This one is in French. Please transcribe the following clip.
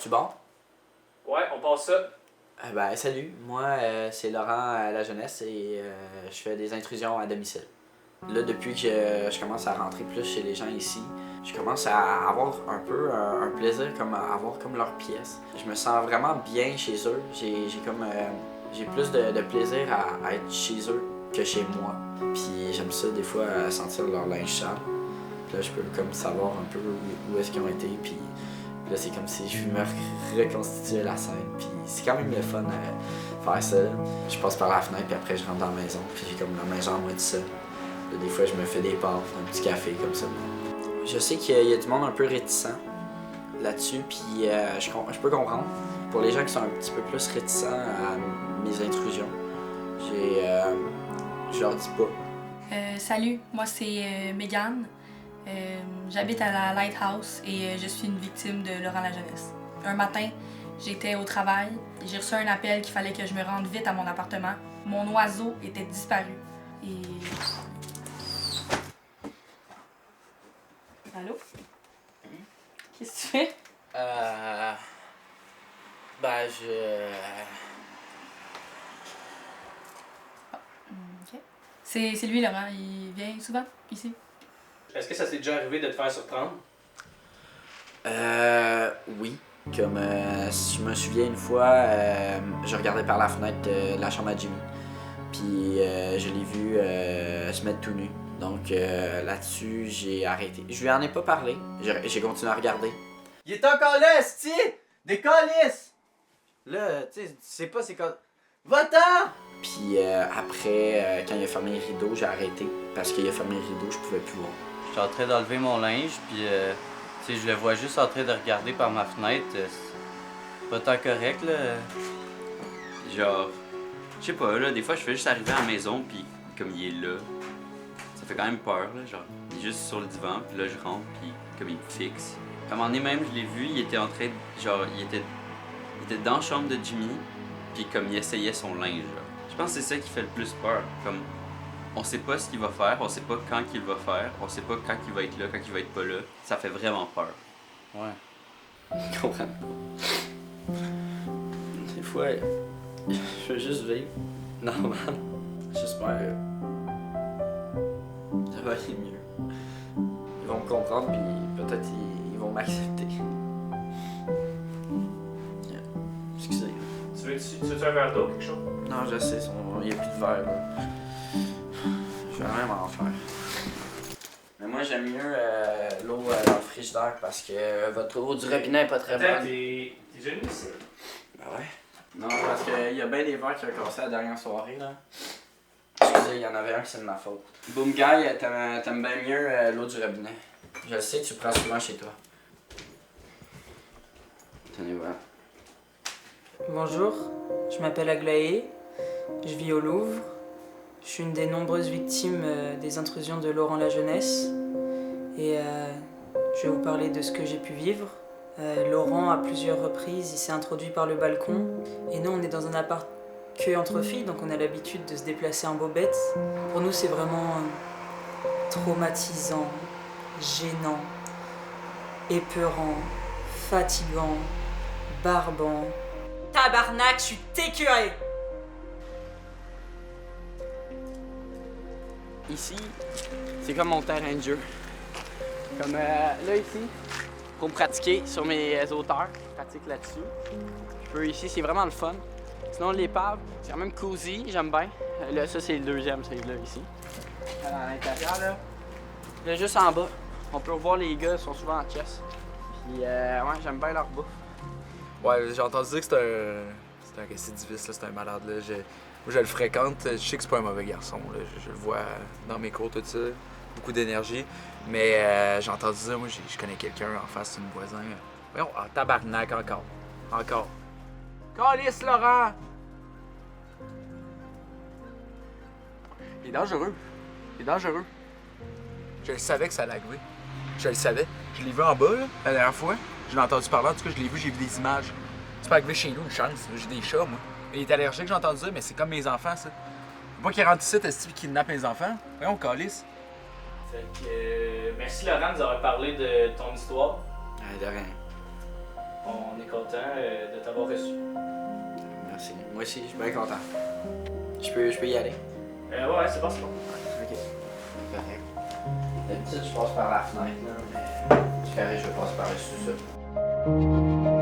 Tu bon? Ouais, on passe ça. Salut, moi c'est Laurent à la jeunesse et je fais des intrusions à domicile. Là, depuis que je commence à rentrer plus chez les gens ici, je commence à avoir un peu un plaisir comme à avoir comme leur pièce. Je me sens vraiment bien chez eux. J'ai plus de plaisir à être chez eux que chez moi. Puis j'aime ça des fois sentir leur linge sale. Puis là, je peux comme savoir un peu où est-ce qu'ils ont été. Puis là, c'est comme si je me reconstituais la scène. Puis c'est quand même le fun faire ça. Je passe par la fenêtre, puis après, je rentre dans la maison. Puis j'ai comme la maison à moi tout seul. Là, des fois, je me fais des pâtes, un petit café comme ça. Je sais qu'il y a du monde un peu réticent là-dessus, puis je peux comprendre. Pour les gens qui sont un petit peu plus réticents à mes intrusions, je leur dis pas. Salut, moi c'est Mégane. J'habite à la Lighthouse et je suis une victime de Laurent la jeunesse. Un matin, j'étais au travail et j'ai reçu un appel qu'il fallait que je me rende vite à mon appartement. Mon oiseau était disparu. Et... Allô? Qu'est-ce que tu fais? Ok. C'est lui, Laurent. Il vient souvent ici. Est-ce que ça s'est déjà arrivé de te faire surprendre? Oui. Comme je me souviens une fois, je regardais par la fenêtre de la chambre à Jimmy. Puis je l'ai vu se mettre tout nu. Donc là-dessus, j'ai arrêté. Je lui en ai pas parlé. J'ai continué à regarder. Il est encore là, esti! Des câlisses! Là, tu sais pas c'est quoi. Va-t'en! Puis après, quand il a fermé les rideaux, j'ai arrêté. Parce qu'il a fermé les rideaux, je pouvais plus voir. Je suis en train d'enlever mon linge, puis tu sais, je le vois juste en train de regarder par ma fenêtre. C'est pas tant correct, là. Genre, je sais pas, là, des fois je fais juste arriver à la maison, puis comme il est là, ça fait quand même peur, là. Genre, il est juste sur le divan, puis là je rentre, puis comme il me fixe. À un moment donné même, je l'ai vu, il était en train de, genre, il était dans la chambre de Jimmy, puis comme il essayait son linge, là. Je pense que c'est ça qui fait le plus peur. Comme, on sait pas ce qu'il va faire, on sait pas quand qu'il va faire, on sait pas quand il va être là, quand il va être pas là. Ça fait vraiment peur. Ouais. Je comprends. Des fois, je veux juste vivre normal. J'espère que ça va aller mieux. Ils vont me comprendre, puis peut-être ils vont m'accepter. Yeah. Excusez. Tu veux un verre d'eau, quelque chose? Non, je sais, il n'y a plus de verre, là. Je vais même en faire. Mais moi, j'aime mieux l'eau dans le frigidaire parce que votre eau du robinet n'est pas très Attends, bonne. t'es jeune ici? Ben ouais. Non, parce qu'il y a bien des verres qui ont cassé la dernière soirée, là. Excusez, il y en avait un qui c'est de ma faute. Boom Guy, t'aimes bien mieux l'eau du robinet. Je le sais, tu le prends souvent chez toi. Tenez, voilà. Bonjour, je m'appelle Aglaé, je vis au Louvre. Je suis une des nombreuses victimes des intrusions de Laurent la jeunesse et je vais vous parler de ce que j'ai pu vivre. Laurent, à plusieurs reprises, il s'est introduit par le balcon et nous on est dans un appart que entre filles, donc on a l'habitude de se déplacer en bobette. Pour nous c'est vraiment traumatisant, gênant, épeurant, fatigant, barbant. Tabarnak, je suis écœurée! Ici, c'est comme mon terrain de jeu. Comme là ici, pour me pratiquer sur mes hauteurs, je pratique là-dessus. Je peux ici, c'est vraiment le fun. Sinon l'épave, c'est quand même cosy, j'aime bien. Là, ça c'est le deuxième, c'est là ici. À l'intérieur là. Là juste en bas, on peut voir les gars, ils sont souvent en chess. Puis ouais, j'aime bien leur bouffe. Ouais, j'ai entendu dire que c'est un récidiviste, là, c'est un malade. Là. Moi, je le fréquente, je sais que c'est pas un mauvais garçon. Là. Je le vois dans mes cours, tout ça. Beaucoup d'énergie. Mais j'ai entendu dire, moi, je connais quelqu'un en face d'une voisin. Voyons, tabarnak, encore. Encore. Calice, Laurent! Il est dangereux. Il est dangereux. Je le savais que ça allait arriver. Je le savais. Je l'ai vu en bas, là, la dernière fois. Je l'ai entendu parler, en tout cas, je l'ai vu, j'ai vu des images. C'est pas arrivé chez nous, une chance. J'ai des chats, moi. Il est allergique, j'ai entendu dire, mais c'est comme mes enfants, ça. Faut pas qu'il rentre ici, est-ce qu'il kidnappe mes enfants? Voyons, calisse. Fait que, merci Laurent de nous avoir parlé de ton histoire. De rien. On est content de t'avoir reçu. Merci. Moi aussi, je suis bien content. Je peux y aller? Ouais, c'est bon, c'est bon. Ok. Correct. D'habitude, je passe par la fenêtre, là, mais c'est correct, je passe par le sous-sol.